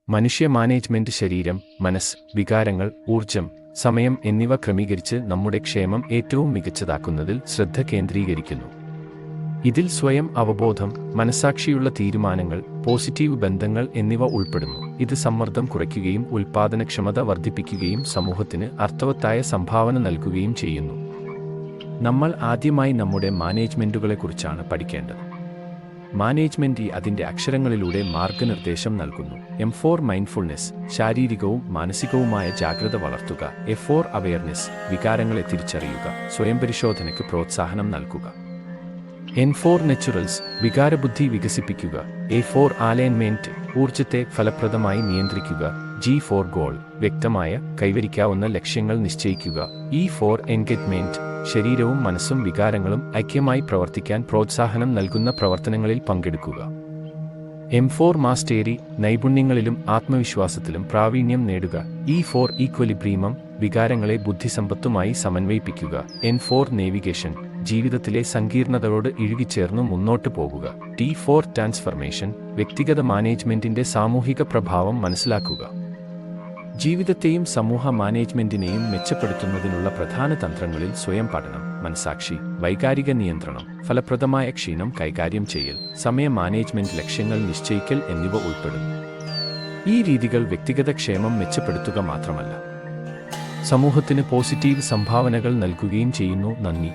മനുഷ്യ മാനേജ്മെന്റ് ശരീരം, മനസ്സ്, വികാരങ്ങൾ, ഊർജം, സമയം എന്നിവ ക്രമീകരിച്ച് നമ്മുടെ ക്ഷേമം ഏറ്റവും മികച്ചതാക്കുന്നതിൽ ശ്രദ്ധ കേന്ദ്രീകരിക്കുന്നു. ഇതിൽ സ്വയം അവബോധം, മനസ്സാക്ഷിയുള്ള തീരുമാനങ്ങൾ, പോസിറ്റീവ് ബന്ധങ്ങൾ എന്നിവ ഉൾപ്പെടുന്നു. ഇത് സമ്മർദ്ദം കുറയ്ക്കുകയും ഉൽപ്പാദനക്ഷമത വർദ്ധിപ്പിക്കുകയും സമൂഹത്തിന് അർത്ഥവത്തായ സംഭാവന നൽകുകയും ചെയ്യുന്നു. നമ്മൾ ആദ്യമായി നമ്മുടെ മാനേജ്മെന്റുകളെക്കുറിച്ചാണ് പഠിക്കേണ്ടത്. മാനേജ്മെന്റ് അതിന്റെ അക്ഷരങ്ങളിലൂടെ മാർഗനിർദ്ദേശം നൽകുന്നു. എം ഫോർ മൈൻഡ്ഫുൾനെസ്, ശാരീരികവും മാനസികവുമായ ജാഗ്രത വളർത്തുക. എ ഫോർ അവെയർനെസ്, വികാരങ്ങളെ തിരിച്ചറിയുക, സ്വയം പരിശോധനയ്ക്ക് പ്രോത്സാഹനം നൽകുക. എൻ ഫോർ നാച്ചുറൽസ്, വികാരബുദ്ധി വികസിപ്പിക്കുക. എ ഫോർ അലൈൻമെന്റ്, ഊർജത്തെ ഫലപ്രദമായി നിയന്ത്രിക്കുക. ജി ഫോർ ഗോൾ, വ്യക്തമായ കൈവരിക്കാവുന്ന ലക്ഷ്യങ്ങൾ നിശ്ചയിക്കുക. ഇ ഫോർ എൻഗേജ്മെന്റ്, ശരീരവും മനസ്സും വികാരങ്ങളും ഐക്യമായി പ്രവർത്തിക്കാൻ പ്രോത്സാഹനം നൽകുന്ന പ്രവർത്തനങ്ങളിൽ പങ്കെടുക്കുക. എം ഫോർ മാസ്റ്റേറി, നൈപുണ്യങ്ങളിലും ആത്മവിശ്വാസത്തിലും പ്രാവീണ്യം നേടുക. ഇ ഫോർ ഈക്വലിബ്രിയം, വികാരങ്ങളെ ബുദ്ധിസമ്പത്തുമായി സമന്വയിപ്പിക്കുക. എൻ ഫോർ നേവിഗേഷൻ, ജീവിതത്തിലെ സങ്കീർണതയോട് ഇഴുകിച്ചേർന്നു മുന്നോട്ട് പോകുക. ടി ഫോർ ട്രാൻസ്ഫർമേഷൻ, വ്യക്തിഗത മാനേജ്മെന്റിന്റെ സാമൂഹിക പ്രഭാവം മനസ്സിലാക്കുക. ജീവിതത്തെയും സമൂഹ മാനേജ്മെന്റിനെയും മെച്ചപ്പെടുത്തുന്നതിനുള്ള പ്രധാന തന്ത്രങ്ങളിൽ സ്വയം പഠനം, മനസാക്ഷി, വൈകാരിക നിയന്ത്രണം, ഫലപ്രദമായ ക്ഷീണം കൈകാര്യം ചെയ്യൽ, സമയ മാനേജ്മെന്റ്, ലക്ഷ്യങ്ങൾ നിശ്ചയിക്കൽ എന്നിവ ഉൾപ്പെടുന്നു. ഈ രീതികൾ വ്യക്തിഗത ക്ഷേമം മെച്ചപ്പെടുത്തുക മാത്രമല്ല, സമൂഹത്തിന് പോസിറ്റീവ് സംഭാവനകൾ നൽകുകയും ചെയ്യുന്നു. നന്ദി.